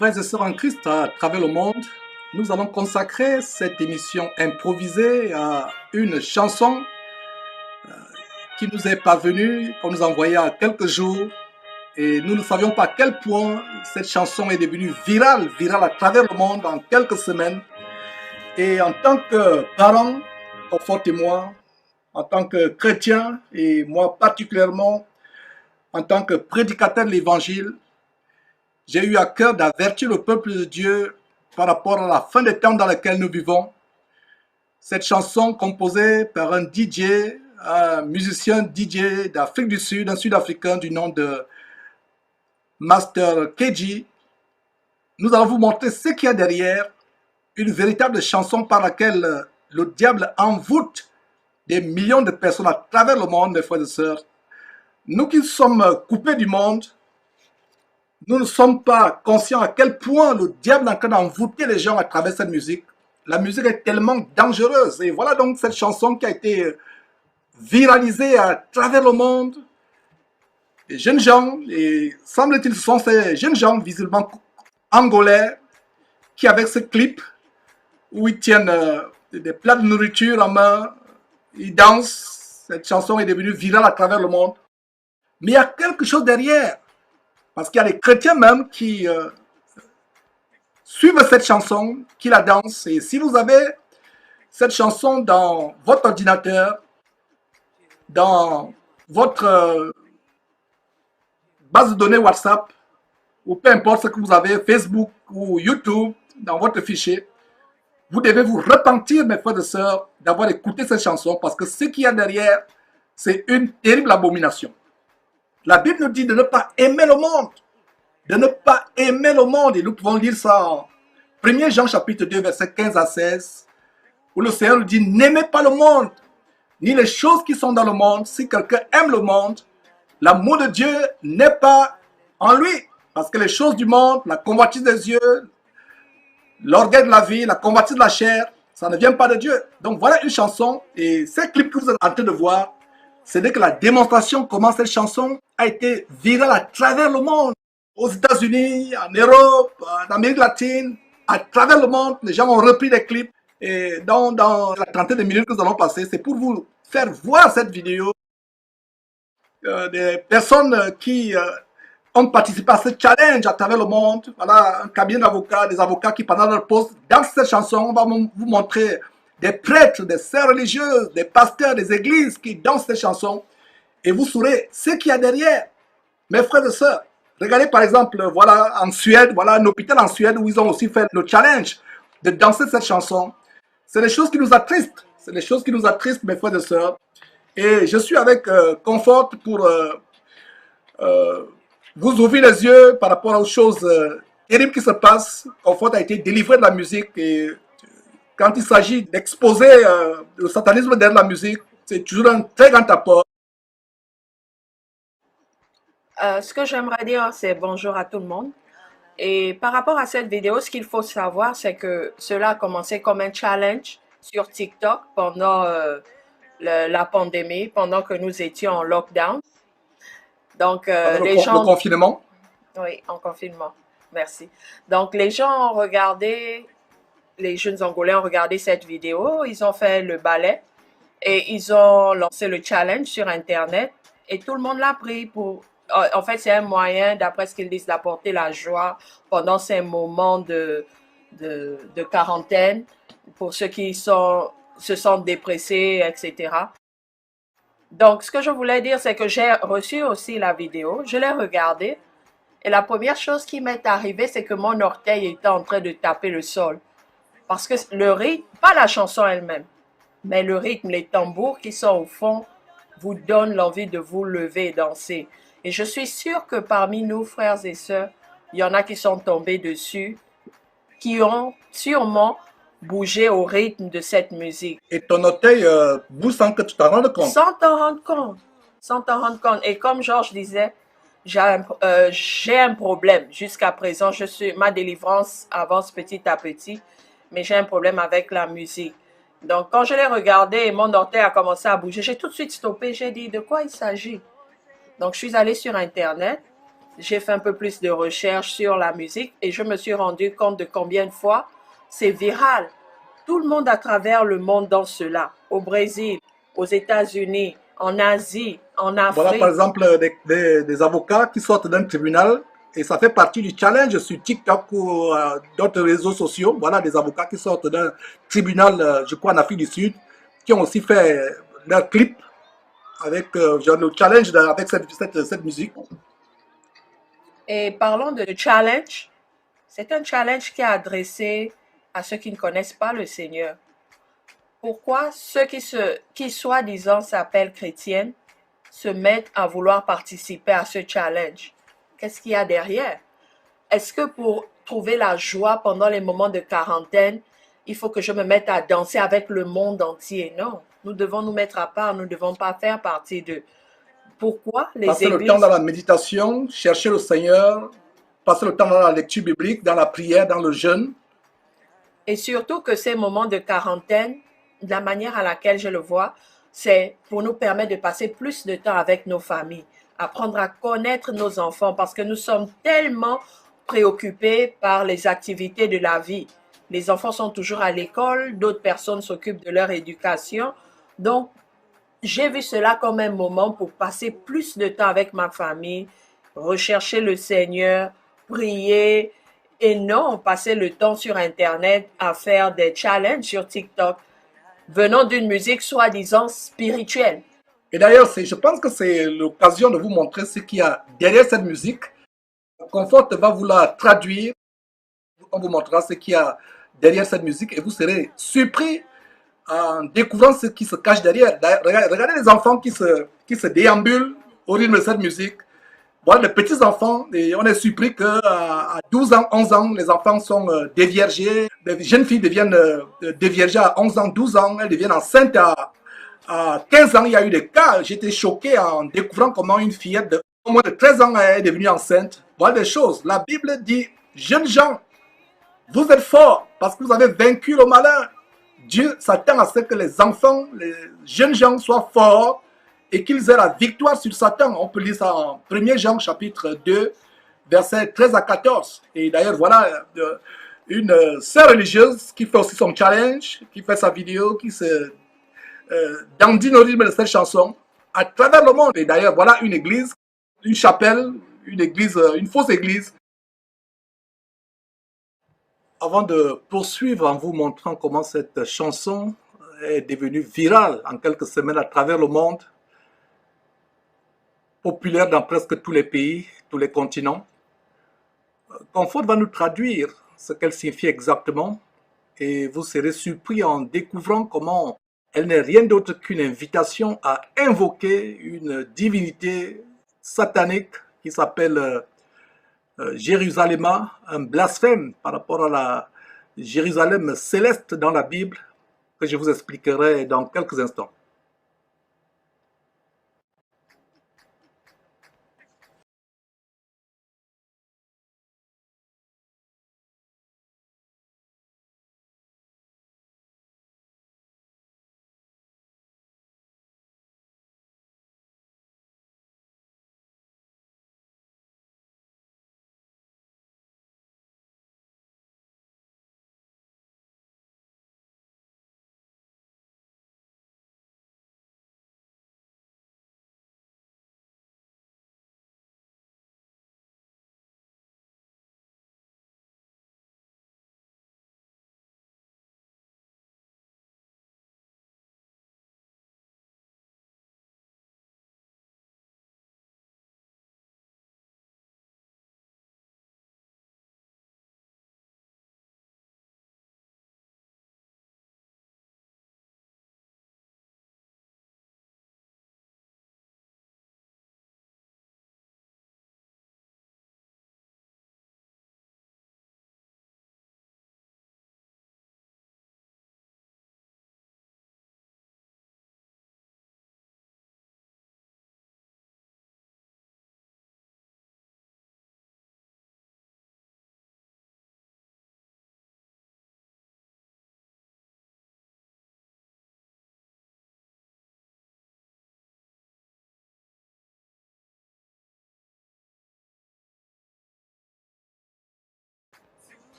Frères et sœurs en Christ à travers le monde, nous allons consacrer cette émission improvisée à une chanson qui nous est parvenue, qu'on nous a envoyée il y a quelques jours. Et nous ne savions pas à quel point cette chanson est devenue virale à travers le monde en quelques semaines. Et en tant que parent, confortez-moi, en tant que chrétien, et moi particulièrement, en tant que prédicateur de l'évangile, j'ai eu à cœur d'avertir le peuple de Dieu par rapport à la fin des temps dans lequel nous vivons. Cette chanson composée par un DJ, un musicien DJ d'Afrique du Sud, un Sud-Africain du nom de Master KG, nous allons vous montrer ce qu'il y a derrière, une véritable chanson par laquelle le diable envoûte des millions de personnes à travers le monde, mes frères et sœurs. Nous qui sommes coupés du monde, nous ne sommes pas conscients à quel point le diable est en train d'envoûter les gens à travers cette musique. La musique est tellement dangereuse. Et voilà donc cette chanson qui a été viralisée à travers le monde. Les jeunes gens, et semble-t-il ce sont ces jeunes gens visiblement angolais qui avec ce clip où ils tiennent des plats de nourriture en main, ils dansent. Cette chanson est devenue virale à travers le monde. Mais il y a quelque chose derrière. Parce qu'il y a des chrétiens même qui suivent cette chanson, qui la dansent. Et si vous avez cette chanson dans votre ordinateur, dans votre base de données WhatsApp, ou peu importe ce que vous avez, Facebook ou YouTube, dans votre fichier, vous devez vous repentir, mes frères et sœurs, d'avoir écouté cette chanson, parce que ce qu'il y a derrière, c'est une terrible abomination. La Bible nous dit de ne pas aimer le monde. De ne pas aimer le monde. Et nous pouvons lire ça en 1 Jean chapitre 2, versets 15 à 16, où le Seigneur nous dit, n'aimez pas le monde, ni les choses qui sont dans le monde. Si quelqu'un aime le monde, l'amour de Dieu n'est pas en lui. Parce que les choses du monde, la convoitise des yeux, l'orgueil de la vie, la convoitise de la chair, ça ne vient pas de Dieu. Donc voilà une chanson. Et ces clips que vous êtes en train de voir, c'est dès que la démonstration comment cette chanson a été virale à travers le monde. Aux États-Unis, en Europe, en Amérique latine, à travers le monde, les gens ont repris des clips. Et dans la trentaine de minutes que nous allons passer, c'est pour vous faire voir cette vidéo. Des personnes qui ont participé à ce challenge à travers le monde. Voilà un cabinet d'avocats, des avocats qui pendant leur pause dansent cette chanson. On va vous montrer des prêtres, des sœurs religieuses, des pasteurs, des églises qui dansent cette chanson. Et vous saurez ce qu'il y a derrière. Mes frères et sœurs, regardez par exemple, voilà en Suède, voilà un hôpital en Suède où ils ont aussi fait le challenge de danser cette chanson. C'est des choses qui nous attristent. C'est des choses qui nous attristent, mes frères et sœurs. Et je suis avec Comfort pour vous ouvrir les yeux par rapport aux choses terribles qui se passent. Comfort a été délivré de la musique et quand il s'agit d'exposer le satanisme derrière la musique, c'est toujours un très grand apport. Ce que j'aimerais dire, c'est bonjour à tout le monde. Et par rapport à cette vidéo, ce qu'il faut savoir, c'est que cela a commencé comme un challenge sur TikTok pendant la pandémie, pendant que nous étions en lockdown. Donc, les gens... Le confinement? Oui, en confinement. Merci. Donc, les gens ont regardé, les jeunes Angolais ont regardé cette vidéo, ils ont fait le ballet et ils ont lancé le challenge sur Internet et tout le monde l'a pris pour... En fait, c'est un moyen, d'après ce qu'ils disent, d'apporter la joie pendant ces moments de quarantaine pour ceux qui se sentent dépressés, etc. Donc, ce que je voulais dire, c'est que j'ai reçu aussi la vidéo, je l'ai regardée et la première chose qui m'est arrivée, c'est que mon orteil était en train de taper le sol. Parce que le rythme, pas la chanson elle-même, mais le rythme, les tambours qui sont au fond, vous donnent l'envie de vous lever et danser. Et je suis sûre que parmi nous, frères et sœurs, il y en a qui sont tombés dessus, qui ont sûrement bougé au rythme de cette musique. Et ton orteil bouge sans que tu t'en rendes compte. Sans t'en rendre compte. Sans t'en rendre compte. Et comme Georges disait, j'ai un problème. Jusqu'à présent, ma délivrance avance petit à petit, mais j'ai un problème avec la musique. Donc, quand je l'ai regardé, mon orteil a commencé à bouger. J'ai tout de suite stoppé. J'ai dit, de quoi il s'agit? Donc, je suis allée sur Internet. j'ai fait un peu plus de recherche sur la musique et je me suis rendu compte de combien de fois c'est viral. Tout le monde à travers le monde danse cela. Au Brésil, aux États-Unis, en Asie, en Voilà par Afrique. exemple des avocats qui sortent d'un tribunal et ça fait partie du challenge sur TikTok ou d'autres réseaux sociaux. Voilà des avocats qui sortent d'un tribunal, je crois en Afrique du Sud, qui ont aussi fait leur clip avec genre, le challenge avec cette musique. Et parlons de challenge. C'est un challenge qui est adressé à ceux qui ne connaissent pas le Seigneur. Pourquoi ceux qui soi-disant s'appellent chrétiennes se mettent à vouloir participer à ce challenge? Qu'est-ce qu'il y a derrière? Est-ce que pour trouver la joie pendant les moments de quarantaine, il faut que je me mette à danser avec le monde entier? Non, nous devons nous mettre à part, nous ne devons pas faire partie d'eux. Pourquoi les Passer le temps dans églises la méditation, chercher le Seigneur, passer le temps dans la lecture biblique, dans la prière, dans le jeûne. et surtout que ces moments de quarantaine, de la manière à laquelle je le vois, c'est pour nous permettre de passer plus de temps avec nos familles, apprendre à connaître nos enfants parce que nous sommes tellement préoccupés par les activités de la vie. Les enfants sont toujours à l'école, d'autres personnes s'occupent de leur éducation. Donc, j'ai vu cela comme un moment pour passer plus de temps avec ma famille, rechercher le Seigneur, prier et non passer le temps sur Internet à faire des challenges sur TikTok venant d'une musique soi-disant spirituelle. Et d'ailleurs, je pense que c'est l'occasion de vous montrer ce qu'il y a derrière cette musique. Confort va vous la traduire, on vous montrera ce qu'il y a derrière cette musique et vous serez surpris en découvrant ce qui se cache derrière. Regardez les enfants qui se déambulent au rythme de cette musique. Voilà, les petits enfants, et on est surpris qu'à 12 ans, 11 ans, les enfants sont déviergés. Les jeunes filles deviennent déviergées à 11 ans, 12 ans, elles deviennent enceintes à 15 ans. Il y a eu des cas, j'étais choqué en découvrant comment une fillette de au moins de 13 ans est devenue enceinte. Voilà des choses. La Bible dit, jeunes gens, vous êtes forts parce que vous avez vaincu le malin. Dieu s'attend à ce que les enfants, les jeunes gens soient forts et qu'ils aient la victoire sur Satan. On peut lire ça en 1er Jean chapitre 2, versets 13 à 14. Et d'ailleurs, voilà une sœur religieuse qui fait aussi son challenge, qui fait sa vidéo, qui se dandine au rythme de cette chanson à travers le monde. Et d'ailleurs, voilà une église, une chapelle, une église, une fausse église. Avant de poursuivre en vous montrant comment cette chanson est devenue virale en quelques semaines à travers le monde, populaire dans presque tous les pays, tous les continents, Comfort va nous traduire ce qu'elle signifie exactement et vous serez surpris en découvrant comment elle n'est rien d'autre qu'une invitation à invoquer une divinité satanique qui s'appelle Jérusalem, un blasphème par rapport à la Jérusalem céleste dans la Bible que je vous expliquerai dans quelques instants.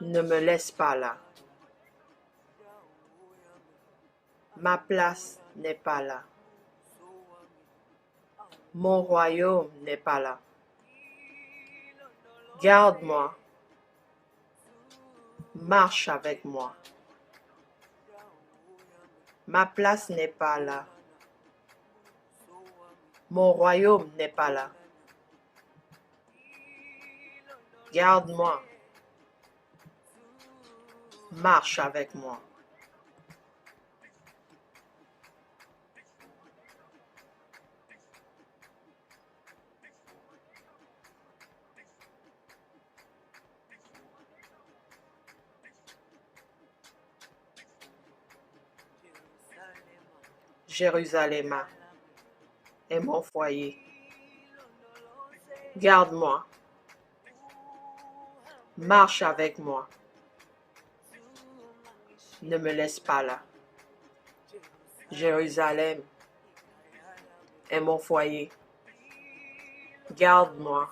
Ne me laisse pas là. Ma place n'est pas là. Mon royaume n'est pas là. Garde-moi. Marche avec moi. Ma place n'est pas là. Mon royaume n'est pas là. Garde-moi. Marche avec moi. Jérusalem est mon foyer. Garde-moi. Marche avec moi. Ne me laisse pas là. Jérusalem est mon foyer. Garde-moi.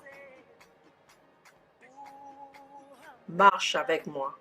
Marche avec moi.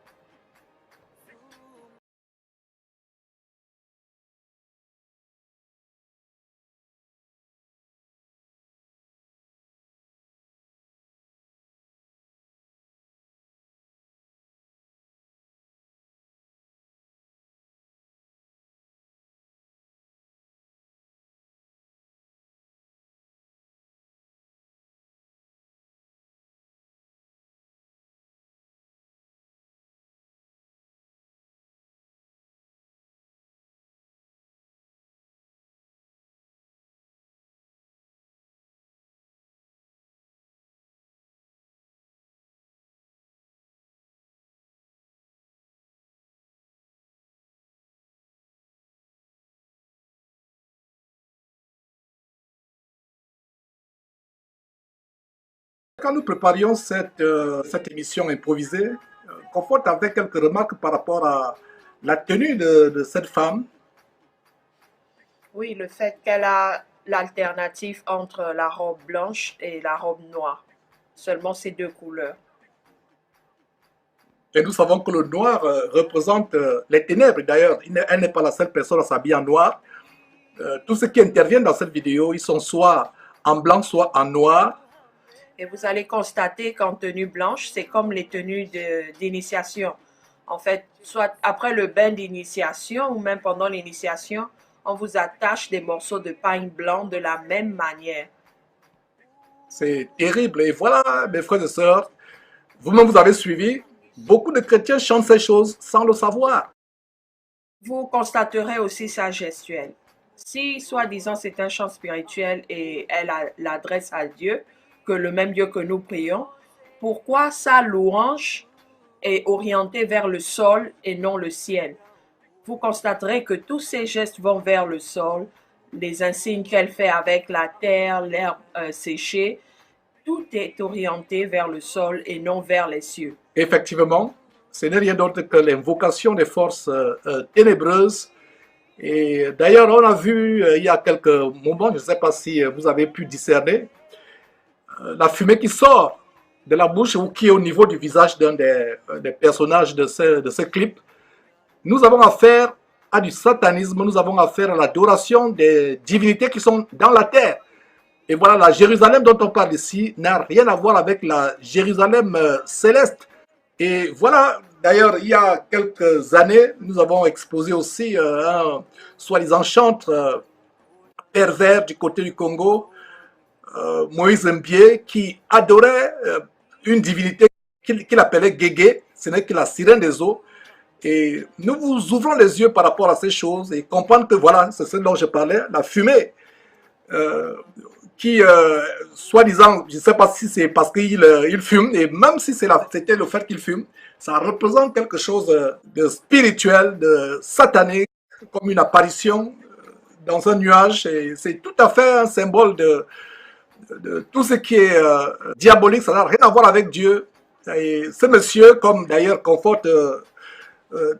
Quand nous préparions cette émission improvisée, Comfort avait quelques remarques par rapport à la tenue de cette femme. Oui, le fait qu'elle a l'alternative entre la robe blanche et la robe noire. Seulement ces deux couleurs. Et nous savons que le noir représente les ténèbres. D'ailleurs, elle n'est pas la seule personne à s'habiller en noir. Tous ceux qui interviennent dans cette vidéo, ils sont soit en blanc, soit en noir. Et vous allez constater qu'en tenue blanche, c'est comme les tenues d'initiation. En fait, soit après le bain d'initiation ou même pendant l'initiation, on vous attache des morceaux de pain blanc de la même manière. C'est terrible. Et voilà, mes frères et sœurs, vous-même vous avez suivi. Beaucoup de chrétiens chantent ces choses sans le savoir. Vous constaterez aussi sa gestuelle. Si, soi-disant, c'est un chant spirituel et elle l'adresse à Dieu, que le même Dieu que nous prions, pourquoi sa louange est orientée vers le sol et non le ciel? Vous constaterez que tous ces gestes vont vers le sol, les insignes qu'elle fait avec la terre, l'herbe séchée, tout est orienté vers le sol et non vers les cieux. Effectivement, ce n'est rien d'autre que l'invocation des forces ténébreuses. Et d'ailleurs, on a vu il y a quelques moments, je ne sais pas si vous avez pu discerner, la fumée qui sort de la bouche ou qui est au niveau du visage d'un des personnages de ce clip. Nous avons affaire à du satanisme, nous avons affaire à l'adoration des divinités qui sont dans la terre. Et voilà, la Jérusalem dont on parle ici n'a rien à voir avec la Jérusalem céleste. Et voilà, d'ailleurs, il y a quelques années, nous avons exposé aussi un soi-disant chantre pervers du côté du Congo, Moïse Mbie, qui adorait une divinité qu'il appelait Guégué, ce n'est que la sirène des eaux. Et nous vous ouvrons les yeux par rapport à ces choses et comprendre que voilà, c'est ce dont je parlais, la fumée qui, soi-disant, je ne sais pas si c'est parce qu'il fume, et même si c'était le fait qu'il fume, ça représente quelque chose de spirituel, de satanique, comme une apparition dans un nuage. Et c'est tout à fait un symbole de tout ce qui est diabolique, ça n'a rien à voir avec Dieu. Et ce monsieur, comme d'ailleurs Comfort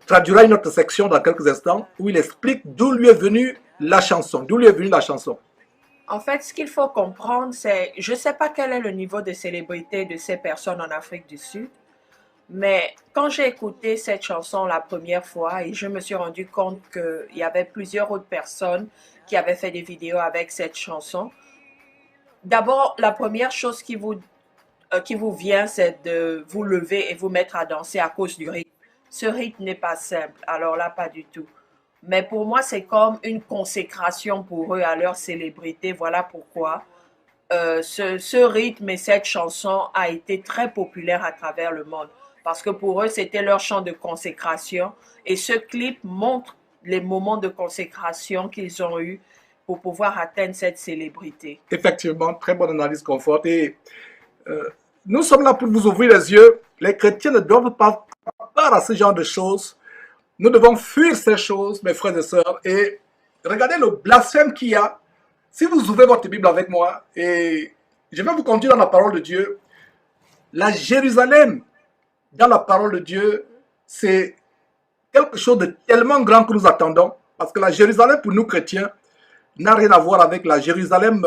traduira une autre section dans quelques instants, où il explique d'où lui est venue la chanson, d'où lui est venue la chanson. En fait, ce qu'il faut comprendre, c'est, je ne sais pas quel est le niveau de célébrité de ces personnes en Afrique du Sud. Mais quand j'ai écouté cette chanson la première fois et je me suis rendu compte qu'il y avait plusieurs autres personnes qui avaient fait des vidéos avec cette chanson, d'abord, la première chose qui vous vient, c'est de vous lever et vous mettre à danser à cause du rythme. Ce rythme n'est pas simple, alors là, pas du tout. Mais pour moi, c'est comme une consécration pour eux à leur célébrité. Voilà pourquoi ce rythme et cette chanson a été très populaire à travers le monde. Parce que pour eux, c'était leur chant de consécration. Et ce clip montre les moments de consécration qu'ils ont eus pour pouvoir atteindre cette célébrité. Effectivement, très bonne analyse, Confort. Et nous sommes là pour vous ouvrir les yeux. Les chrétiens ne doivent pas part à ce genre de choses. Nous devons fuir ces choses, mes frères et sœurs. Et regardez le blasphème qu'il y a. Si vous ouvrez votre Bible avec moi, et je vais vous conduire dans la parole de Dieu, la Jérusalem, dans la parole de Dieu, c'est quelque chose de tellement grand que nous attendons. Parce que la Jérusalem, pour nous chrétiens, n'a rien à voir avec la Jérusalem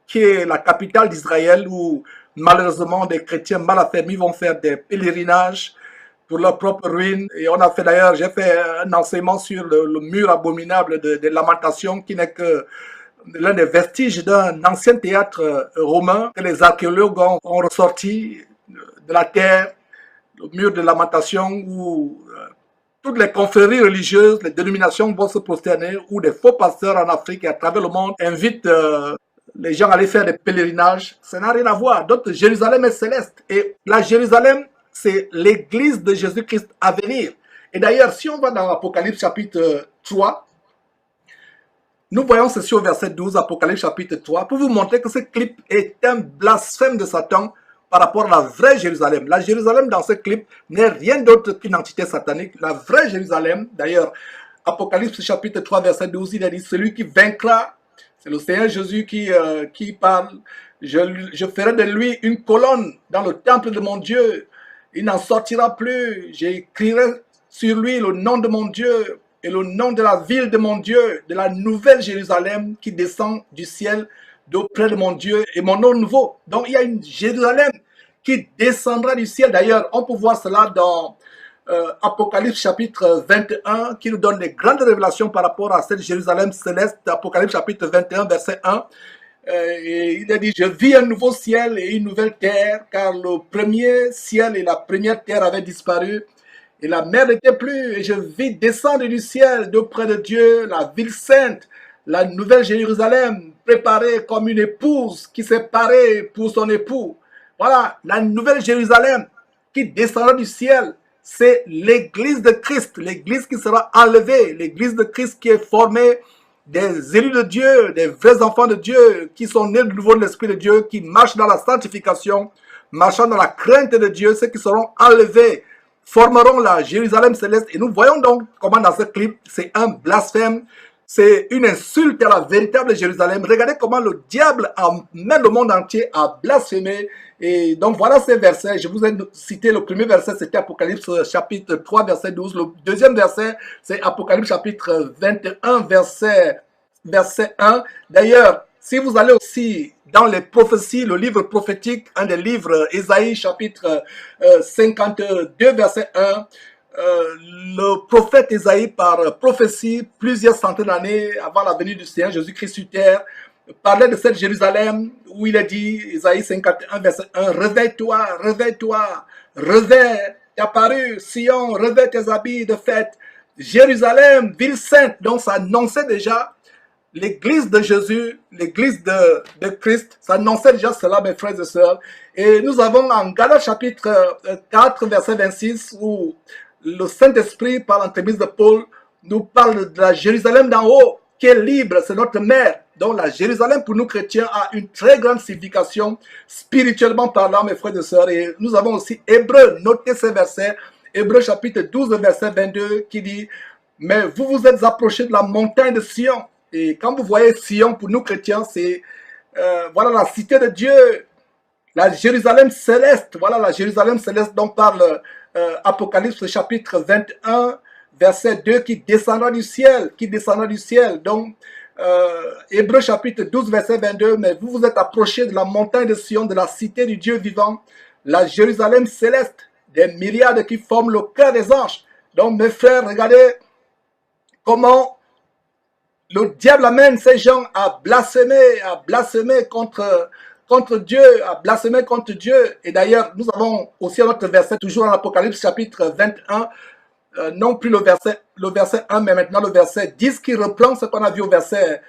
qui est la capitale d'Israël, où malheureusement des chrétiens mal affermis vont faire des pèlerinages pour leur propre ruine. Et on a fait d'ailleurs, j'ai fait un enseignement sur le mur abominable des Lamentations, qui n'est que l'un des vestiges d'un ancien théâtre romain que les archéologues ont ressorti de la terre, le mur de Lamentation, où toutes les confréries religieuses, les dénominations vont se prosterner, où des faux pasteurs en Afrique et à travers le monde invitent les gens à aller faire des pèlerinages. Ça n'a rien à voir. Donc Jérusalem est céleste. Et la Jérusalem, c'est l'église de Jésus-Christ à venir. Et d'ailleurs, si on va dans Apocalypse chapitre 3, nous voyons ceci au verset 12, Apocalypse chapitre 3, pour vous montrer que ce clip est un blasphème de Satan par rapport à la vraie Jérusalem. La Jérusalem dans ce clip n'est rien d'autre qu'une entité satanique. La vraie Jérusalem, d'ailleurs, Apocalypse chapitre 3, verset 12, il a dit, celui qui vaincra, c'est le Seigneur Jésus qui parle, je ferai de lui une colonne dans le temple de mon Dieu, il n'en sortira plus, j'écrirai sur lui le nom de mon Dieu et le nom de la ville de mon Dieu, de la nouvelle Jérusalem qui descend du ciel d'auprès de mon Dieu et mon nom nouveau. Donc il y a une Jérusalem qui descendra du ciel. D'ailleurs, on peut voir cela dans Apocalypse chapitre 21 qui nous donne des grandes révélations par rapport à cette Jérusalem céleste. Apocalypse chapitre 21 verset 1. Et il a dit, je vis un nouveau ciel et une nouvelle terre, car le premier ciel et la première terre avaient disparu, et la mer n'était plus, et je vis descendre du ciel d'auprès de Dieu, la ville sainte, la nouvelle Jérusalem, préparée comme une épouse qui s'est parée pour son époux. Voilà, la nouvelle Jérusalem qui descendra du ciel, c'est l'église de Christ, l'église qui sera enlevée, l'église de Christ qui est formée des élus de Dieu, des vrais enfants de Dieu, qui sont nés de nouveau de l'Esprit de Dieu, qui marchent dans la sanctification, marchant dans la crainte de Dieu, ceux qui seront enlevés, formeront la Jérusalem céleste. Et nous voyons donc comment dans ce clip, c'est un blasphème, c'est une insulte à la véritable Jérusalem. Regardez comment le diable amène le monde entier à blasphémer. Et donc voilà ces versets. Je vous ai cité le premier verset, c'était Apocalypse chapitre 3, verset 12. Le deuxième verset, c'est Apocalypse chapitre 21, verset 1. D'ailleurs, si vous allez aussi dans les prophéties, le livre prophétique, un des livres, Ésaïe chapitre 52, verset 1, le prophète Ésaïe, par prophétie, plusieurs centaines d'années avant la venue du Seigneur Jésus-Christ sur terre, parlait de cette Jérusalem où il a dit, Ésaïe 51, verset 1, réveille-toi, réveille-toi, réveille, t'es apparu, Sion, réveille tes habits de fête, Jérusalem, ville sainte. Donc ça annonçait déjà l'église de Jésus, l'église de Christ, ça annonçait déjà cela, mes frères et sœurs. Et nous avons en Galates chapitre 4, verset 26, où le Saint-Esprit, par l'entremise de Paul, nous parle de la Jérusalem d'en haut, qui est libre, c'est notre mère. Donc la Jérusalem pour nous chrétiens a une très grande signification spirituellement parlant, mes frères et sœurs. Et nous avons aussi Hébreux, notez ces versets, Hébreux chapitre 12, verset 22, qui dit, mais vous vous êtes approchés de la montagne de Sion. Et quand vous voyez Sion, pour nous chrétiens, c'est voilà la cité de Dieu, la Jérusalem céleste. Voilà la Jérusalem céleste dont parle Apocalypse chapitre 21, verset 2, qui descendra du ciel, qui descendra du ciel. Donc, Hébreux chapitre 12, verset 22, mais vous vous êtes approchés de la montagne de Sion, de la cité du Dieu vivant, la Jérusalem céleste. des myriades qui forment le cœur des anges. Donc mes frères, regardez comment le diable amène ces gens à blasphémer contre Dieu, à blasphémer contre Dieu. Et d'ailleurs, nous avons aussi un autre verset, toujours en Apocalypse chapitre 21, non plus le verset 1, mais maintenant le verset 10 qui reprend ce qu'on a vu au verset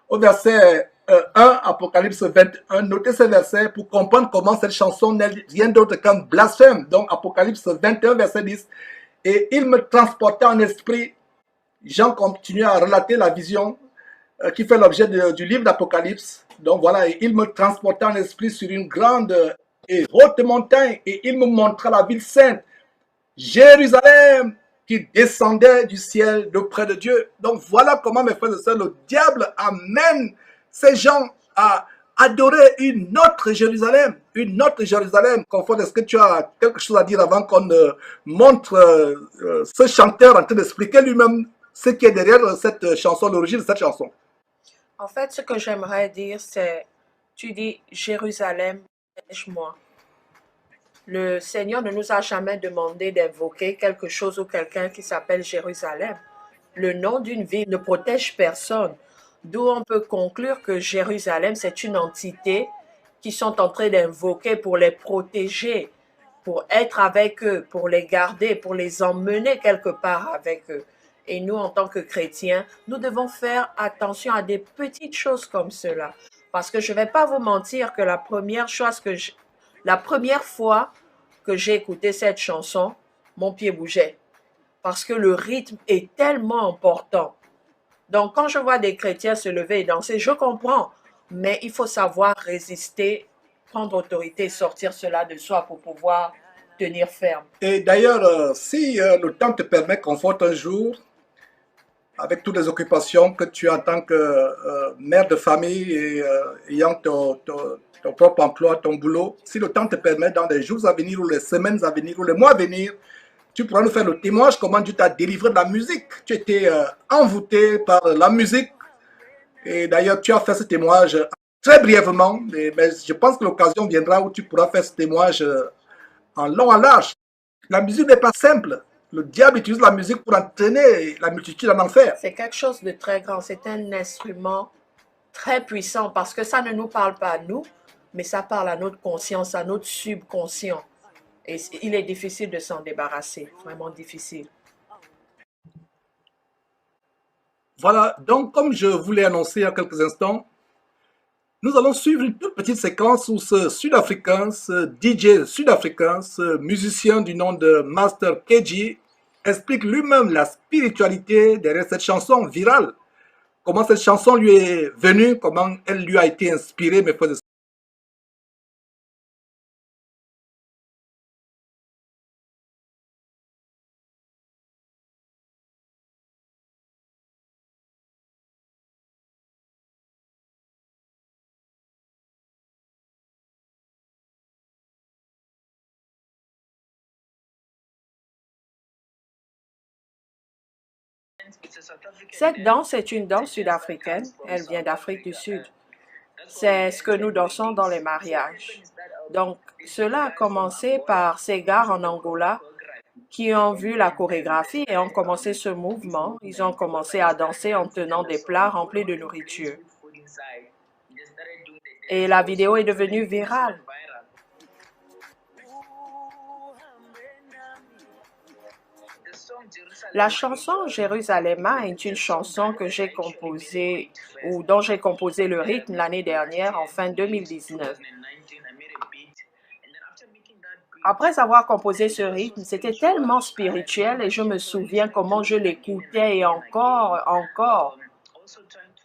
1, Apocalypse 21. Notez ce verset pour comprendre comment cette chanson n'est rien d'autre qu'un blasphème. Donc Apocalypse 21, verset 10. Et il me transportait en esprit. Jean continue à relater la vision qui fait l'objet du livre d'Apocalypse. Donc voilà, et il me transportait en esprit sur une grande et haute montagne et il me montra la ville sainte, Jérusalem, qui descendait du ciel de près de Dieu. Donc voilà comment, mes frères et sœurs, le diable amène ces gens à adorer une autre Jérusalem. Une autre Jérusalem. Confort, est-ce que tu as quelque chose à dire avant qu'on montre ce chanteur en train d'expliquer lui-même ce qui est derrière cette chanson, l'origine de cette chanson? En fait, ce que j'aimerais dire, c'est, tu dis, Jérusalem, protège-moi. Le Seigneur ne nous a jamais demandé d'invoquer quelque chose ou quelqu'un qui s'appelle Jérusalem. Le nom d'une ville ne protège personne. D'où on peut conclure que Jérusalem, c'est une entité qui sont en train d'invoquer pour les protéger, pour être avec eux, pour les garder, pour les emmener quelque part avec eux. Et nous, en tant que chrétiens, nous devons faire attention à des petites choses comme cela. Parce que je ne vais pas vous mentir que la première fois que j'ai écouté cette chanson, mon pied bougeait. Parce que le rythme est tellement important. Donc, quand je vois des chrétiens se lever et danser, je comprends. Mais il faut savoir résister, prendre autorité et sortir cela de soi pour pouvoir tenir ferme. Et d'ailleurs, si le temps te permet, Confort, un jour, avec toutes les occupations que tu as en tant que mère de famille et ayant ton propre emploi, ton boulot, si le temps te permet, dans les jours à venir ou les semaines à venir ou les mois à venir, tu pourras nous faire le témoignage comment Dieu t'a délivré de la musique. Tu étais envoûté par la musique et d'ailleurs tu as fait ce témoignage très brièvement, mais je pense que l'occasion viendra où tu pourras faire ce témoignage en long, en large. La musique n'est pas simple. Le diable utilise la musique pour entraîner la multitude en enfer. C'est quelque chose de très grand. C'est un instrument très puissant parce que ça ne nous parle pas à nous, mais ça parle à notre conscience, à notre subconscient. Et il est difficile de s'en débarrasser, vraiment difficile. Voilà, donc comme je vous l'ai annoncé il y a quelques instants, nous allons suivre une toute petite séquence où ce Sud-Africain, ce DJ sud-africain, ce musicien du nom de Master KG, explique lui-même la spiritualité derrière cette chanson virale. Comment cette chanson lui est venue, comment elle lui a été inspirée, mes frères et sœurs. Cette danse est une danse sud-africaine. Elle vient d'Afrique du Sud. C'est ce que nous dansons dans les mariages. Donc, cela a commencé par ces gars en Angola qui ont vu la chorégraphie et ont commencé ce mouvement. Ils ont commencé à danser en tenant des plats remplis de nourriture. Et la vidéo est devenue virale. La chanson Jérusalem est une chanson que j'ai composée ou dont j'ai composé le rythme l'année dernière, en fin 2019. Après avoir composé ce rythme, c'était tellement spirituel et je me souviens comment je l'écoutais et encore.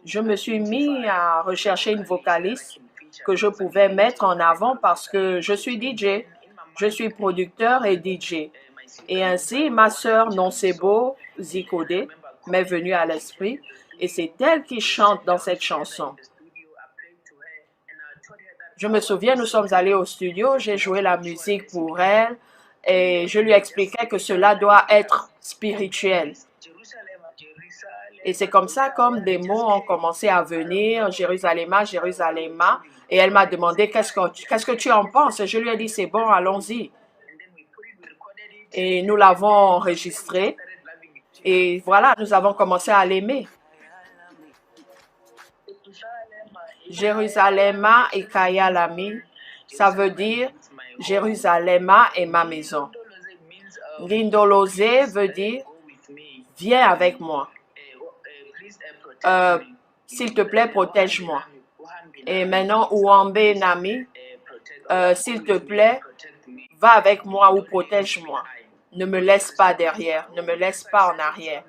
Je me suis mis à rechercher une vocaliste que je pouvais mettre en avant parce que je suis DJ, je suis producteur et DJ. Et ainsi, ma sœur Nonsebo Zikode m'est venue à l'esprit et c'est elle qui chante dans cette chanson. Je me souviens, nous sommes allés au studio, j'ai joué la musique pour elle et je lui expliquais que cela doit être spirituel. Et c'est comme ça, comme des mots ont commencé à venir, Jérusalem, Jérusalem. Et elle m'a demandé, qu'est-ce que tu en penses? Et je lui ai dit, c'est bon, allons-y. et nous l'avons enregistré. Et voilà, nous avons commencé à l'aimer. Jérusalem et Kaya Lami, ça veut dire Jérusalem est ma maison. Ngindolose veut dire viens avec moi. S'il te plaît, protège-moi. Et maintenant, Ouambe Nami, s'il te plaît, va avec moi ou protège-moi. Ne me laisse pas derrière, ne me laisse pas en arrière.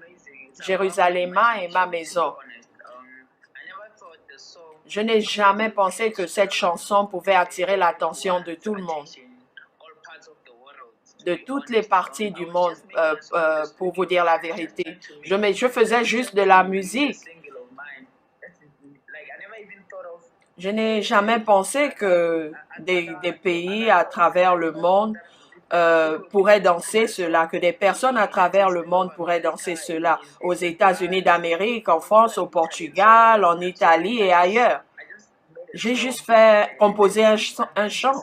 Jérusalem est ma maison. Je n'ai jamais pensé que cette chanson pouvait attirer l'attention de tout le monde, de toutes les parties du monde, pour vous dire la vérité. Je faisais juste de la musique. Je n'ai jamais pensé que des pays à travers le monde pourraient danser cela, que des personnes à travers le monde pourraient danser cela, aux États-Unis d'Amérique, en France, au Portugal, en Italie et ailleurs. J'ai juste fait composer un chant.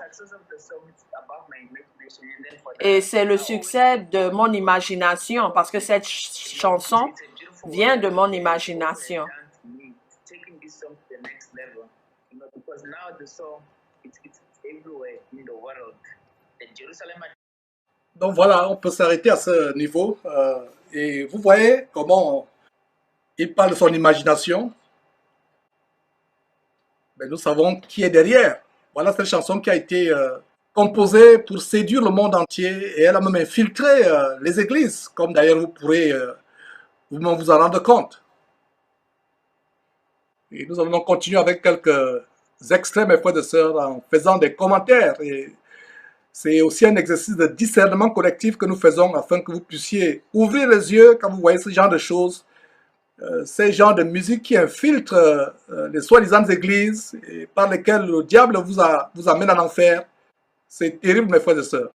Et c'est le succès de mon imagination, parce que cette chanson vient de mon imagination. Donc voilà, on peut s'arrêter à ce niveau. Et vous voyez comment il parle de son imagination. Mais nous savons qui est derrière. Voilà cette chanson qui a été composée pour séduire le monde entier. Et elle a même infiltré les églises, comme d'ailleurs vous pourrez vous-même vous en rendre compte. Et nous allons continuer avec quelques extraits, mes frères et sœurs, en faisant des commentaires. Et c'est aussi un exercice de discernement collectif que nous faisons afin que vous puissiez ouvrir les yeux quand vous voyez ce genre de choses, ces genres de musique qui infiltrent les soi-disant églises et par lesquelles le diable vous amène en enfer. C'est terrible, mes frères et sœurs.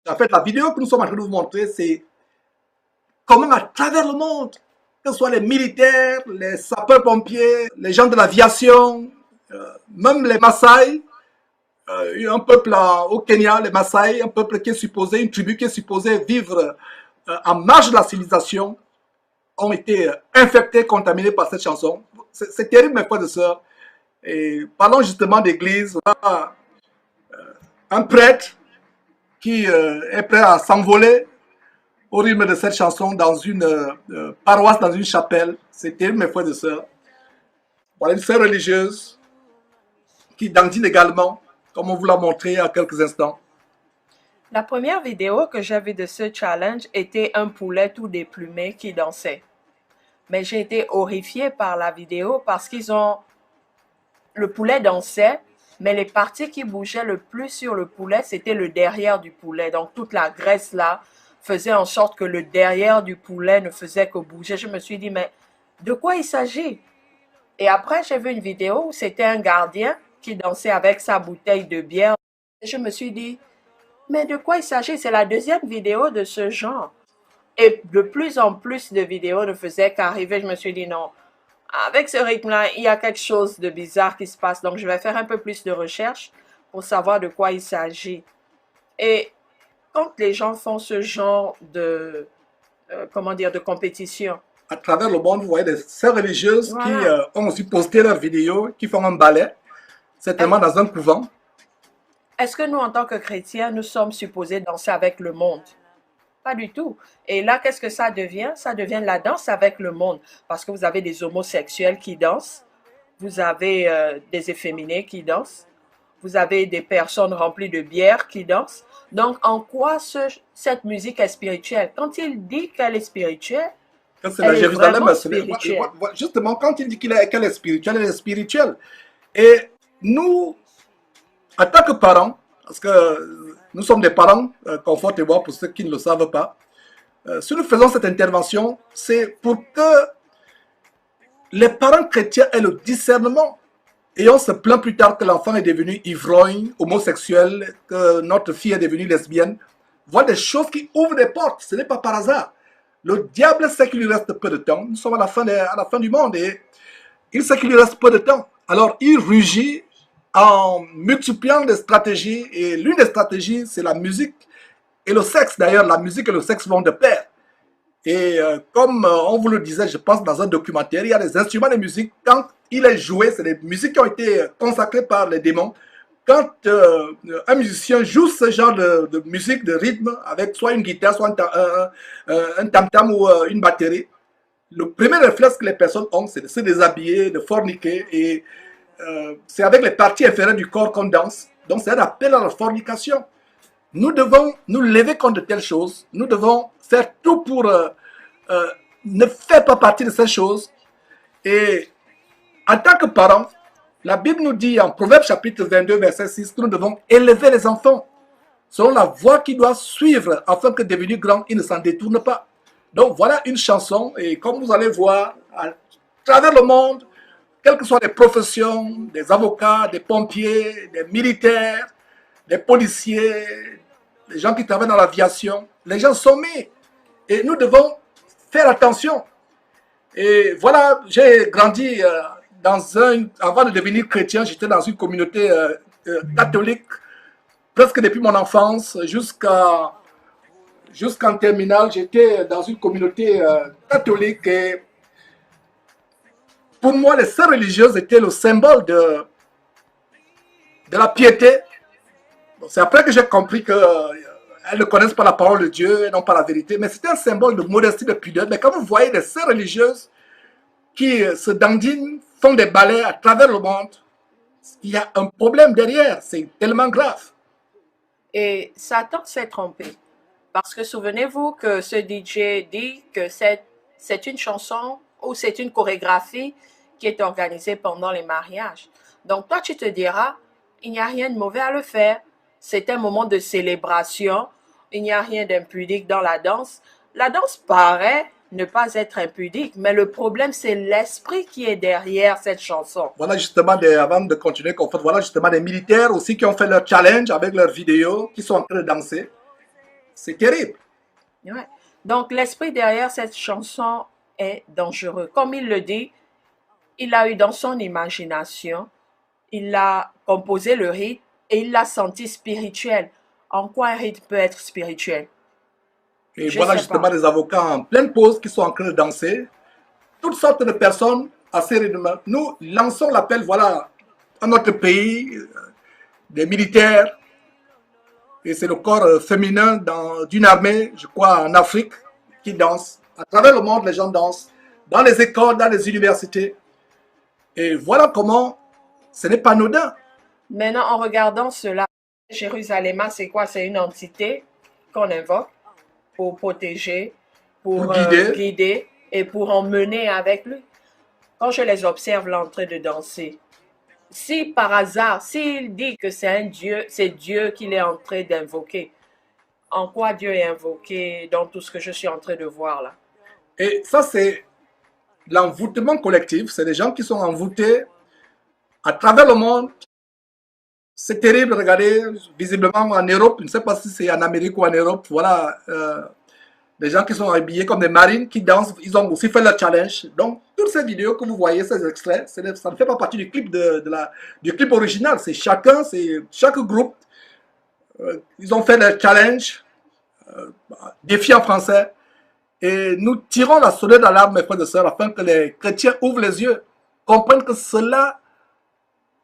En fait, la vidéo que nous sommes en train de vous montrer, c'est comment à travers le monde, que ce soit les militaires, les sapeurs-pompiers, les gens de l'aviation, même les Maasai, un peuple au Kenya, les Maasai, un peuple qui est supposé, une tribu qui est supposée vivre en marge de la civilisation, ont été infectés, contaminés par cette chanson. C'est terrible, mes frères et sœurs. Et parlons justement d'église. Un prêtre qui est prêt à s'envoler au rythme de cette chanson dans une paroisse, dans une chapelle. C'est terrible, mes frères et sœurs. Voilà une sœur religieuse qui dandine également, comme on vous l'a montré à quelques instants. La première vidéo que j'ai vue de ce challenge était un poulet tout déplumé qui dansait. Mais j'ai été horrifiée par la vidéo parce le poulet dansait, mais les parties qui bougeaient le plus sur le poulet, c'était le derrière du poulet. Donc toute la graisse là faisait en sorte que le derrière du poulet ne faisait que bouger. Je me suis dit, mais de quoi il s'agit? Et après, j'ai vu une vidéo où c'était un gardien qui dansait avec sa bouteille de bière. Et je me suis dit, mais de quoi il s'agit? C'est la deuxième vidéo de ce genre. Et de plus en plus de vidéos ne faisaient qu'arriver. Je me suis dit, non, avec ce rythme-là, il y a quelque chose de bizarre qui se passe. Donc, je vais faire un peu plus de recherche pour savoir de quoi il s'agit. Et quand les gens font ce genre de, de compétition, à travers le monde, vous voyez des sœurs religieuses voilà, qui ont aussi posté leurs vidéos, qui font un ballet, certainement dans un couvent. Est-ce que nous, en tant que chrétiens, nous sommes supposés danser avec le monde? Pas du tout. Et là, qu'est-ce que ça devient? Ça devient la danse avec le monde. Parce que vous avez des homosexuels qui dansent, vous avez des efféminés qui dansent, vous avez des personnes remplies de bière qui dansent. Donc, en quoi cette musique est spirituelle? Quand il dit qu'elle est spirituelle, C'est la Jérusalem, justement, quand il dit qu'elle est spirituelle, elle est spirituelle. Et nous, en tant que parents, parce que nous sommes des parents, confortez-vous pour ceux qui ne le savent pas, si nous faisons cette intervention, c'est pour que les parents chrétiens aient le discernement. Et on se plaint plus tard que l'enfant est devenu ivrogne, homosexuel, que notre fille est devenue lesbienne. Voilà des choses qui ouvrent des portes, ce n'est pas par hasard. Le diable sait qu'il lui reste peu de temps. Nous sommes à la fin du monde et il sait qu'il lui reste peu de temps. Alors il rugit en multipliant des stratégies et l'une des stratégies, c'est la musique et le sexe. D'ailleurs, la musique et le sexe vont de pair. Et comme on vous le disait, je pense, dans un documentaire, il y a des instruments de musique, quand il est joué, c'est des musiques qui ont été consacrées par les démons. Quand un musicien joue ce genre de musique, de rythme, avec soit une guitare, soit un tam-tam ou une batterie, le premier réflexe que les personnes ont, c'est de se déshabiller, de forniquer. Et c'est avec les parties inférieures du corps qu'on danse. Donc c'est un appel à la fornication. Nous devons nous lever contre de telles choses. Nous devons faire tout pour ne faire pas partie de ces choses. Et en tant que parents, la Bible nous dit en Proverbe chapitre 22, verset 6, que nous devons élever les enfants selon la voie qu'ils doivent suivre afin que devenus grands, ils ne s'en détournent pas. Donc voilà une chanson et comme vous allez voir à travers le monde, quelles que soient les professions, des avocats, des pompiers, des militaires, des policiers, les gens qui travaillent dans l'aviation, les gens sont mis. Et nous devons faire attention. Et voilà, j'ai grandi avant de devenir chrétien, j'étais dans une communauté catholique, presque depuis mon enfance jusqu'en terminale, j'étais dans une communauté catholique et pour moi, les sœurs religieuses étaient le symbole de la piété. C'est après que j'ai compris qu'elles ne connaissent pas la parole de Dieu, elles n'ont pas la vérité, mais c'était un symbole de modestie, de pudeur. Mais quand vous voyez des sœurs religieuses qui se dandinent, font des ballets à travers le monde, il y a un problème derrière, c'est tellement grave. Et Satan s'est trompé. Parce que souvenez-vous que ce DJ dit que c'est une chanson ou c'est une chorégraphie qui est organisée pendant les mariages. Donc toi, tu te diras, il n'y a rien de mauvais à le faire. C'est un moment de célébration. Il n'y a rien d'impudique dans la danse. La danse paraît ne pas être impudique, mais le problème, c'est l'esprit qui est derrière cette chanson. Voilà justement, avant de continuer, voilà justement des militaires aussi qui ont fait leur challenge avec leurs vidéos, qui sont en train de danser. C'est terrible. Ouais. Donc, l'esprit derrière cette chanson est dangereux. Comme il le dit, il a eu dans son imagination, il a composé le rythme et il l'a senti spirituel. En quoi un rythme peut être spirituel? Et voilà justement des avocats en pleine pause qui sont en train de danser. Toutes sortes de personnes assez rythmes. Nous lançons l'appel, voilà, à notre pays, des militaires, et c'est le corps féminin d'une armée, je crois, en Afrique, qui danse. À travers le monde, les gens dansent. Dans les écoles, dans les universités. Et voilà comment ce n'est pas anodin. Maintenant, en regardant cela, Jérusalem, c'est quoi? C'est une entité qu'on invoque pour protéger, pour guider et pour emmener avec lui. Quand je les observe là en train de danser, si par hasard, s'il dit que c'est un Dieu, c'est Dieu qu'il est en train d'invoquer, en quoi Dieu est invoqué dans tout ce que je suis en train de voir là? Et ça, c'est l'envoûtement collectif. C'est des gens qui sont envoûtés à travers le monde. C'est terrible, regardez, visiblement en Europe, je ne sais pas si c'est en Amérique ou en Europe, voilà, des gens qui sont habillés comme des marines qui dansent, ils ont aussi fait leur challenge. Donc, toutes ces vidéos que vous voyez, ces extraits, ça ne fait pas partie du clip, du clip original. C'est chaque groupe, ils ont fait leur challenge, défi en français. Et nous tirons la sonnette d'alarme, mes frères et sœurs, afin que les chrétiens ouvrent les yeux, comprennent que cela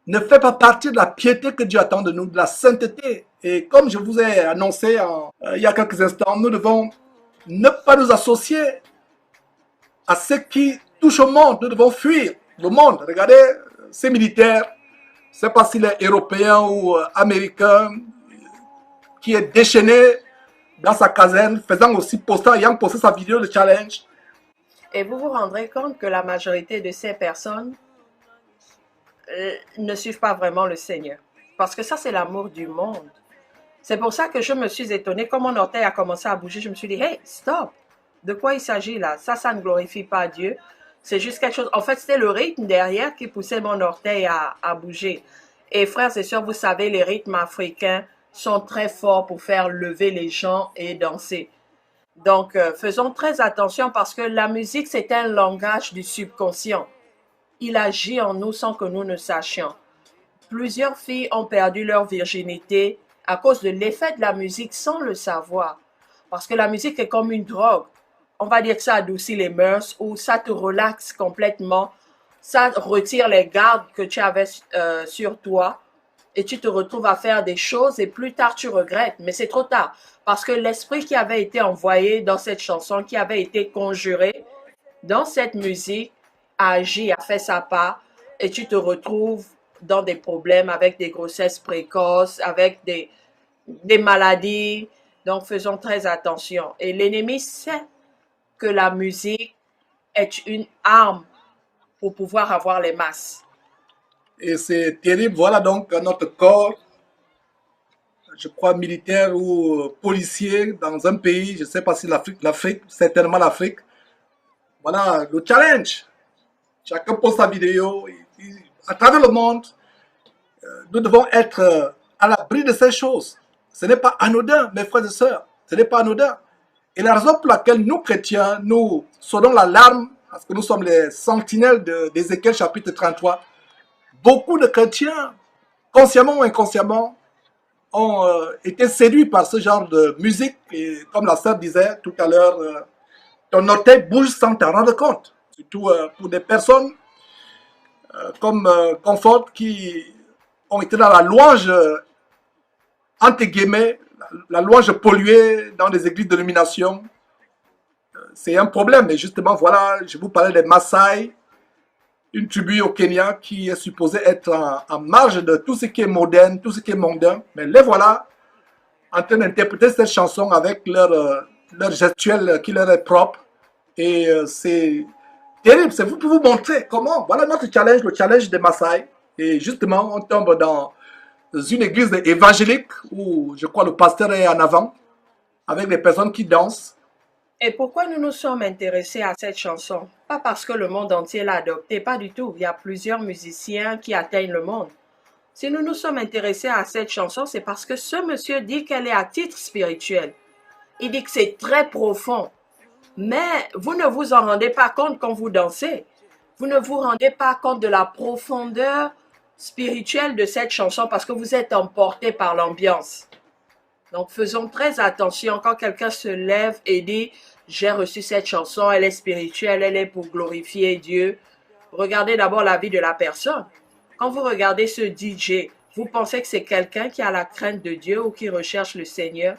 ne fait pas partie de la piété que Dieu attend de nous, de la sainteté. Et comme je vous ai annoncé il y a quelques instants, nous devons ne pas nous associer à ce qui touche au monde. Nous devons fuir le monde. Regardez ces militaires, je ne sais pas s'il est européen ou américain, qui est déchaîné dans sa caserne, ayant posté sa vidéo de challenge. Et vous vous rendrez compte que la majorité de ces personnes ne suivent pas vraiment le Seigneur. Parce que ça, c'est l'amour du monde. C'est pour ça que je me suis étonnée. Quand mon orteil a commencé à bouger, je me suis dit, hey, stop! De quoi il s'agit là? Ça ne glorifie pas Dieu. C'est juste quelque chose. En fait, c'était le rythme derrière qui poussait mon orteil à bouger. Et frères et sœurs, vous savez, les rythmes africains sont très forts pour faire lever les gens et danser. Donc, faisons très attention parce que la musique, c'est un langage du subconscient. Il agit en nous sans que nous ne sachions. Plusieurs filles ont perdu leur virginité à cause de l'effet de la musique sans le savoir. Parce que la musique est comme une drogue. On va dire que ça adoucit les mœurs ou ça te relaxe complètement. Ça retire les gardes que tu avais sur toi et tu te retrouves à faire des choses et plus tard tu regrettes. Mais c'est trop tard parce que l'esprit qui avait été envoyé dans cette chanson, qui avait été conjuré dans cette musique, a agi, a fait sa part et tu te retrouves dans des problèmes avec des grossesses précoces, avec des maladies. Donc faisons très attention. Et l'ennemi sait que la musique est une arme pour pouvoir avoir les masses. Et c'est terrible. Voilà donc notre corps, je crois militaire ou policier dans un pays, je ne sais pas si l'Afrique, certainement l'Afrique. Voilà le challenge. Chacun pose sa vidéo. À travers le monde, nous devons être à l'abri de ces choses. Ce n'est pas anodin, mes frères et sœurs. Ce n'est pas anodin. Et la raison pour laquelle nous, chrétiens, nous sonnons l'alarme, parce que nous sommes les sentinelles d'Ézéchiel chapitre 33, beaucoup de chrétiens, consciemment ou inconsciemment, ont été séduits par ce genre de musique. Et comme la sœur disait tout à l'heure, ton orteil bouge sans t'en rendre compte. Surtout pour des personnes comme Comfort qui ont été dans la louange, entre guillemets, la louange polluée dans les églises de domination. C'est un problème. Mais justement, voilà, je vous parlais des Maasai, une tribu au Kenya qui est supposée être en marge de tout ce qui est moderne, tout ce qui est mondain. Mais les voilà en train d'interpréter cette chanson avec leur gestuelle qui leur est propre. Et c'est terrible. C'est pour vous montrer comment. Voilà notre challenge, le challenge des Maasai. Et justement, on tombe dans une église évangélique où je crois le pasteur est en avant avec des personnes qui dansent. Et pourquoi nous nous sommes intéressés à cette chanson? Pas parce que le monde entier l'a adoptée, pas du tout. Il y a plusieurs musiciens qui atteignent le monde. Si nous nous sommes intéressés à cette chanson, c'est parce que ce monsieur dit qu'elle est à titre spirituel. Il dit que c'est très profond. Mais vous ne vous en rendez pas compte quand vous dansez. Vous ne vous rendez pas compte de la profondeur spirituelle de cette chanson parce que vous êtes emporté par l'ambiance. Donc faisons très attention quand quelqu'un se lève et dit « J'ai reçu cette chanson, elle est spirituelle, elle est pour glorifier Dieu ». Regardez d'abord la vie de la personne. Quand vous regardez ce DJ, vous pensez que c'est quelqu'un qui a la crainte de Dieu ou qui recherche le Seigneur?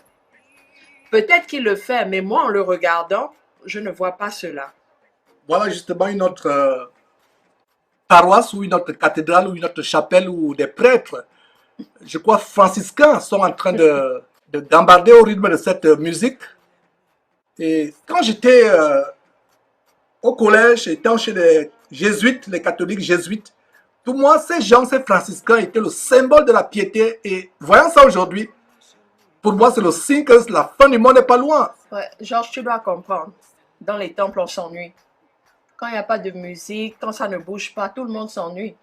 Peut-être qu'il le fait, mais moi, en le regardant, je ne vois pas cela. Voilà justement une autre paroisse ou une autre cathédrale ou une autre chapelle où des prêtres, je crois franciscains, sont en train de gambarder au rythme de cette musique. Et quand j'étais au collège, étant chez les jésuites, les catholiques jésuites, pour moi, ces gens, ces franciscains étaient le symbole de la piété. Et voyant ça aujourd'hui, pour moi, c'est le signe que la fin du monde n'est pas loin. Ouais, Georges, tu dois comprendre. Dans les temples, on s'ennuie. Quand il n'y a pas de musique, quand ça ne bouge pas, tout le monde s'ennuie.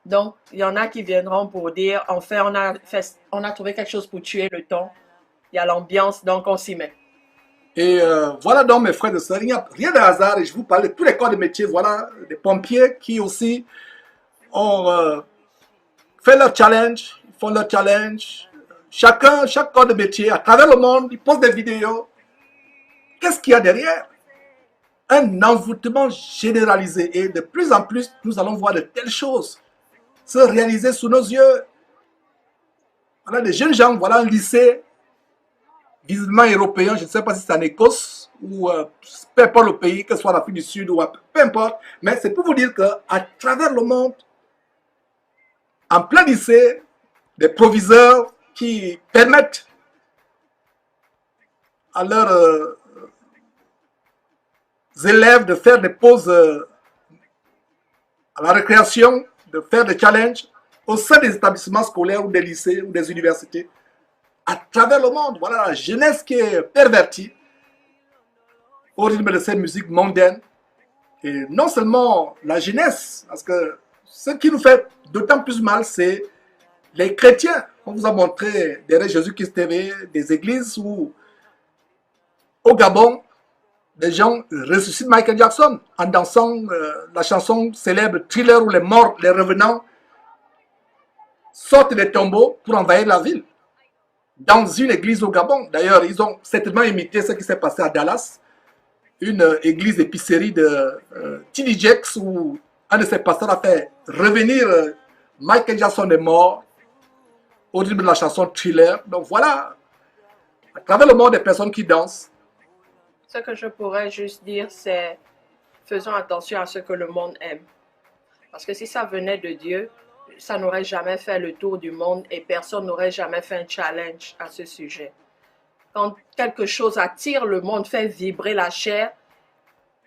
Donc, il y en a qui viendront pour dire, enfin, on a trouvé quelque chose pour tuer le temps. Il y a l'ambiance, donc on s'y met. Et voilà donc mes frères et sœurs, il n'y a rien de hasard. Et je vous parle de tous les corps de métier. Voilà, des pompiers qui aussi ont fait leur challenge, ils font leur challenge. Chaque corps de métier, à travers le monde, ils postent des vidéos. Qu'est-ce qu'il y a derrière? Un envoûtement généralisé. Et de plus en plus, nous allons voir de telles choses se réaliser sous nos yeux. Voilà des jeunes gens, voilà un lycée, visiblement européen, je ne sais pas si c'est en Écosse ou peu importe le pays, que ce soit en Afrique du Sud ou peu importe, mais c'est pour vous dire qu'à travers le monde, en plein lycée, des proviseurs qui permettent à leurs élèves de faire des pauses à la récréation, de faire des challenges au sein des établissements scolaires ou des lycées ou des universités. À travers le monde, voilà la jeunesse qui est pervertie au rythme de cette musique mondaine. Et non seulement la jeunesse, parce que ce qui nous fait d'autant plus mal, c'est les chrétiens. On vous a montré derrière Jésus-Christ TV des églises où, au Gabon, des gens ressuscitent Michael Jackson en dansant la chanson célèbre Thriller où les morts, les revenants sortent des tombeaux pour envahir la ville. dans une église au Gabon. D'ailleurs, ils ont certainement imité ce qui s'est passé à Dallas, une église d'épicerie de T.D. Jakes, où un de ses pasteurs a fait revenir Michael Jackson est mort au rythme de la chanson Thriller. Donc voilà, à travers le monde, des personnes qui dansent. Ce que je pourrais juste dire, c'est faisons attention à ce que le monde aime. Parce que si ça venait de Dieu, ça n'aurait jamais fait le tour du monde et personne n'aurait jamais fait un challenge à ce sujet. Quand quelque chose attire le monde, fait vibrer la chair,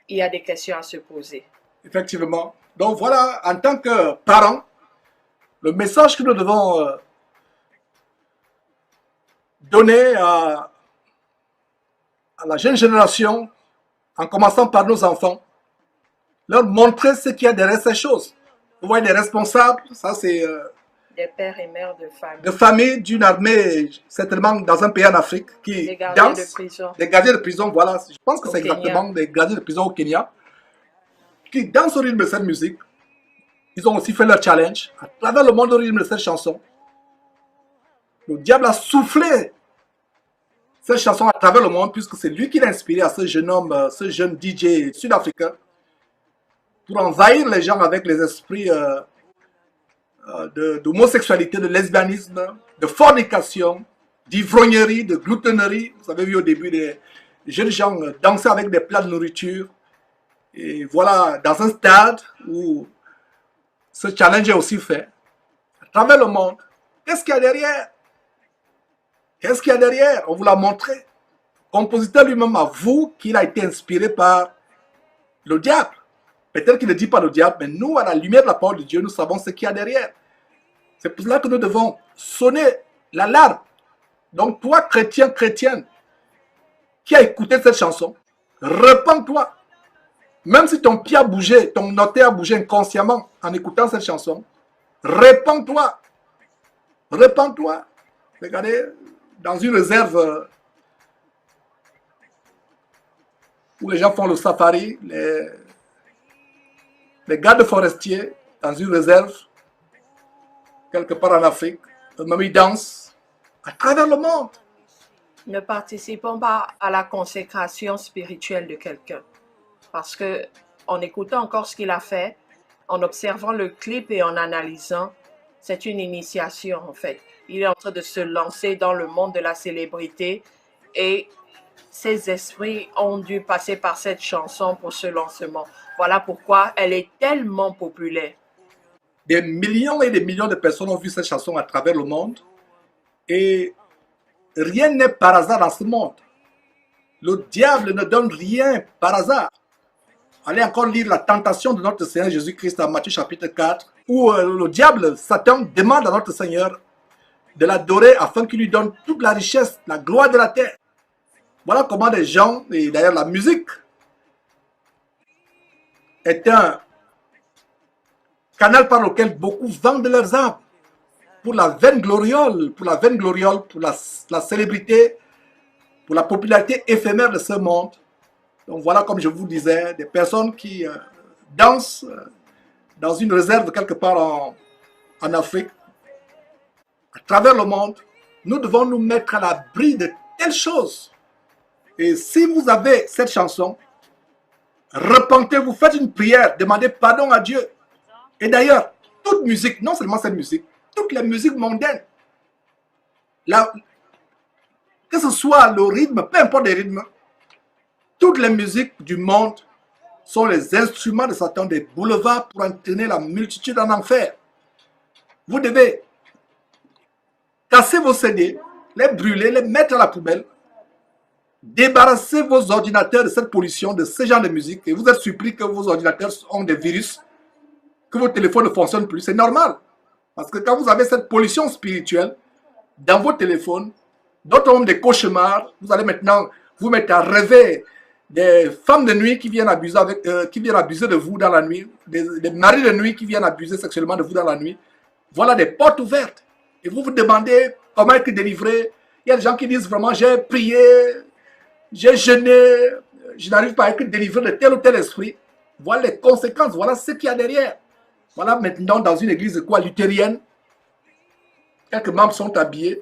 il y a des questions à se poser. Effectivement. Donc voilà, en tant que parents, le message que nous devons donner à la jeune génération, en commençant par nos enfants, leur montrer ce qu'il y a derrière ces choses. Vous voyez, les responsables, ça c'est des pères et mères de famille d'une armée, certainement dans un pays en Afrique, qui des gardiens dansent, de prison. des gardiens de prison, voilà, je pense que Au c'est Kenya. exactement des gardiens de prison au Kenya, qui dansent au rythme de cette musique. Ils ont aussi fait leur challenge à travers le monde au rythme de cette chanson. Le diable a soufflé cette chanson à travers le monde, puisque c'est lui qui l'a inspiré à ce jeune homme, ce jeune DJ sud-africain, pour envahir les gens avec les esprits d'homosexualité, de lesbianisme, de fornication, d'ivrognerie, de gloutonnerie. Vous avez vu au début des jeunes gens danser avec des plats de nourriture. Et voilà, dans un stade où ce challenge est aussi fait, à travers le monde. Qu'est-ce qu'il y a derrière? Qu'est-ce qu'il y a derrière? On vous l'a montré. Le compositeur lui-même avoue qu'il a été inspiré par le diable. Peut-être qu'il ne dit pas le diable, mais nous, à la lumière de la parole de Dieu, nous savons ce qu'il y a derrière. C'est pour cela que nous devons sonner l'alarme. Donc toi, chrétien, chrétienne, qui a écouté cette chanson, repens-toi. Même si ton pied a bougé, ton notaire a bougé inconsciemment en écoutant cette chanson, repens-toi. Repens-toi. Regardez, dans une réserve où les gens font le safari, les gardes forestiers, dans une réserve, quelque part en Afrique, même ils dansent à travers le monde. Ne participons pas à la consécration spirituelle de quelqu'un. Parce que en écoutant encore ce qu'il a fait, en observant le clip et en analysant, c'est une initiation en fait. Il est en train de se lancer dans le monde de la célébrité et ses esprits ont dû passer par cette chanson pour ce lancement. Voilà pourquoi elle est tellement populaire. Des millions et des millions de personnes ont vu cette chanson à travers le monde et rien n'est par hasard dans ce monde. Le diable ne donne rien par hasard. Allez encore lire la tentation de notre Seigneur Jésus-Christ en Matthieu chapitre 4, où le diable, Satan, demande à notre Seigneur de l'adorer afin qu'il lui donne toute la richesse, la gloire de la terre. Voilà comment les gens, et d'ailleurs la musique, est un canal par lequel beaucoup vendent leurs âmes pour la vaine gloriole, pour la célébrité, pour la popularité éphémère de ce monde. Donc voilà, comme je vous disais, des personnes qui dansent dans une réserve quelque part en Afrique, à travers le monde. Nous devons nous mettre à l'abri de telles choses. Et si vous avez cette chanson, repentez-vous, faites une prière, demandez pardon à Dieu. Et d'ailleurs, toute musique, non seulement cette musique, toutes les musiques mondaines, que ce soit le rythme, peu importe les rythmes, toutes les musiques du monde sont les instruments de Satan, des boulevards pour entraîner la multitude en enfer. Vous devez casser vos CD, les brûler, les mettre à la poubelle, débarrasser vos ordinateurs de cette pollution, de ce genre de musique. Et vous êtes surpris que vos ordinateurs ont des virus, que vos téléphones ne fonctionnent plus. C'est normal. Parce que quand vous avez cette pollution spirituelle dans vos téléphones, d'autres ont des cauchemars. Vous allez maintenant vous mettre à rêver des femmes de nuit qui viennent abuser, de vous dans la nuit, des maris de nuit qui viennent abuser sexuellement de vous dans la nuit. Voilà des portes ouvertes. Et vous vous demandez comment être délivré. Il y a des gens qui disent vraiment, j'ai prié, j'ai jeûné, je n'arrive pas à être délivré de tel ou tel esprit. Voilà les conséquences, voilà ce qu'il y a derrière. Voilà maintenant dans une église luthérienne, quelques membres sont habillés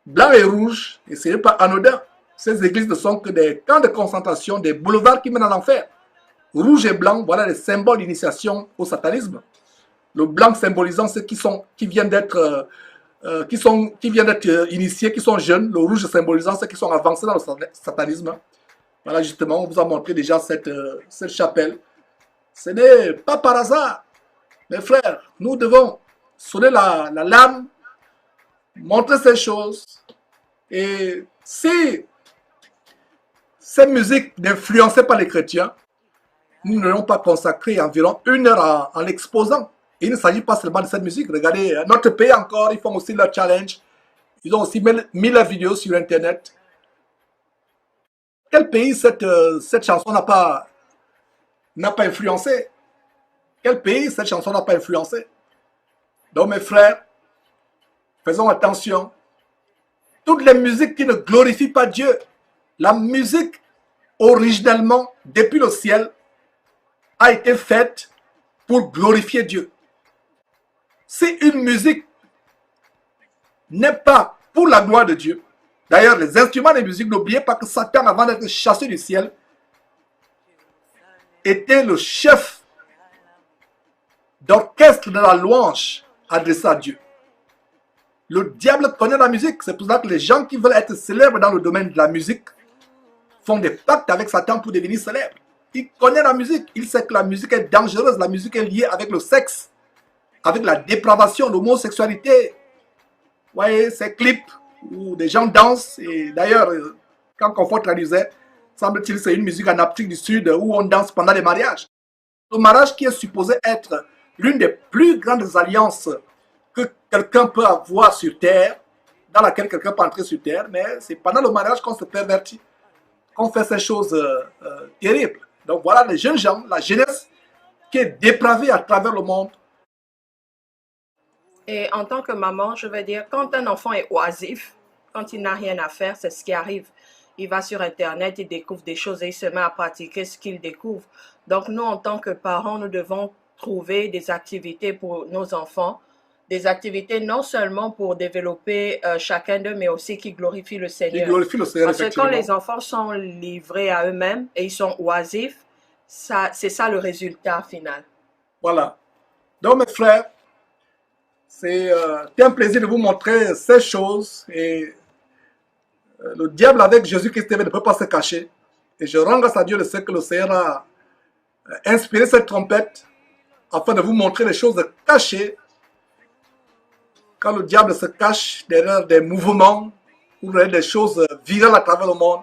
blanc et rouge, et ce n'est pas anodin. Ces églises ne sont que des camps de concentration, des boulevards qui mènent à l'enfer. Rouge et blanc, voilà les symboles d'initiation au satanisme. Le blanc symbolisant ceux qui viennent d'être initiés, qui sont jeunes. Le rouge symbolisant ceux qui sont avancés dans le satanisme. Voilà, justement, on vous a montré déjà cette chapelle. Ce n'est pas par hasard, mes frères. Nous devons sonner l'alarme, montrer ces choses. Et si ces musiques n'influençaient pas les chrétiens, nous n'allons pas consacrer environ 1 heure en l'exposant. Il ne s'agit pas seulement de cette musique. Regardez, notre pays encore, ils font aussi leur challenge. Ils ont aussi mis leurs vidéos sur Internet. Quel pays cette chanson n'a pas influencé? Quel pays cette chanson n'a pas influencé? Donc mes frères, faisons attention. Toutes les musiques qui ne glorifient pas Dieu, la musique originellement, depuis le ciel, a été faite pour glorifier Dieu. Si une musique n'est pas pour la gloire de Dieu, d'ailleurs les instruments de musique, n'oubliez pas que Satan, avant d'être chassé du ciel, était le chef d'orchestre de la louange adressée à Dieu. Le diable connaît la musique, c'est pour ça que les gens qui veulent être célèbres dans le domaine de la musique font des pactes avec Satan pour devenir célèbres. Il connaît la musique, il sait que la musique est dangereuse, la musique est liée avec le sexe, avec la dépravation, l'homosexualité. Vous voyez, ces clips où des gens dansent, et d'ailleurs, quand Confort traduisait, semble-t-il, c'est une musique en Afrique du Sud où on danse pendant les mariages. Le mariage qui est supposé être l'une des plus grandes alliances que quelqu'un peut avoir sur terre, dans laquelle quelqu'un peut entrer sur terre, mais c'est pendant le mariage qu'on se pervertit, qu'on fait ces choses terribles. Donc voilà les jeunes gens, la jeunesse qui est dépravée à travers le monde. Et en tant que maman, je veux dire, quand un enfant est oisif, quand il n'a rien à faire, c'est ce qui arrive. Il va sur Internet, il découvre des choses et il se met à pratiquer ce qu'il découvre. Donc nous, en tant que parents, nous devons trouver des activités pour nos enfants, des activités non seulement pour développer chacun d'eux, mais aussi qui glorifient le Seigneur. Qui glorifient le Seigneur, parce que quand les enfants sont livrés à eux-mêmes et ils sont oisifs, c'est ça le résultat final. Voilà. Donc mes frères, c'est un plaisir de vous montrer ces choses. Et le diable avec Jésus-Christ ne peut pas se cacher. Et je rends grâce à Dieu de ce que le Seigneur a inspiré cette trompette afin de vous montrer les choses cachées. Quand le diable se cache derrière des mouvements ou derrière des choses virales à travers le monde,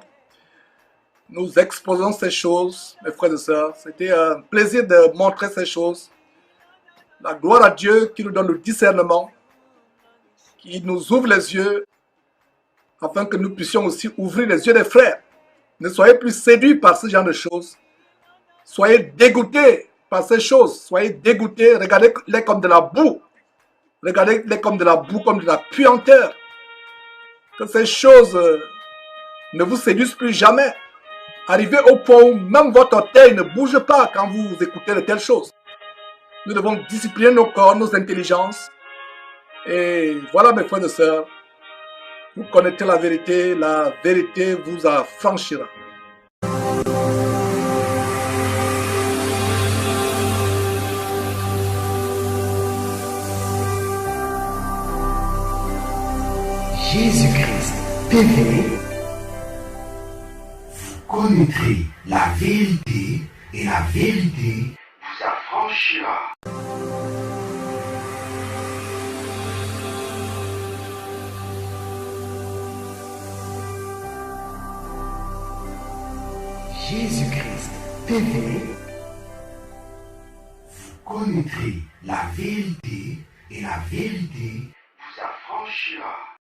nous exposons ces choses, mes frères et sœurs. C'était un plaisir de montrer ces choses. La gloire à Dieu qui nous donne le discernement, qui nous ouvre les yeux, afin que nous puissions aussi ouvrir les yeux des frères. Ne soyez plus séduits par ce genre de choses. Soyez dégoûtés par ces choses. Soyez dégoûtés. Regardez-les comme de la boue. Regardez-les comme de la boue, comme de la puanteur. Que ces choses ne vous séduisent plus jamais. Arrivez au point où même votre orteil ne bouge pas quand vous écoutez de telles choses. Nous devons discipliner nos corps, nos intelligences. Et voilà mes frères et sœurs. Vous connaissez la vérité vous affranchira. Jésus-Christ TV, vous connaîtrez la vérité et la vérité vous affranchira. Jésus-Christ TV, vous connaîtrez la vérité et la vérité vous affranchira.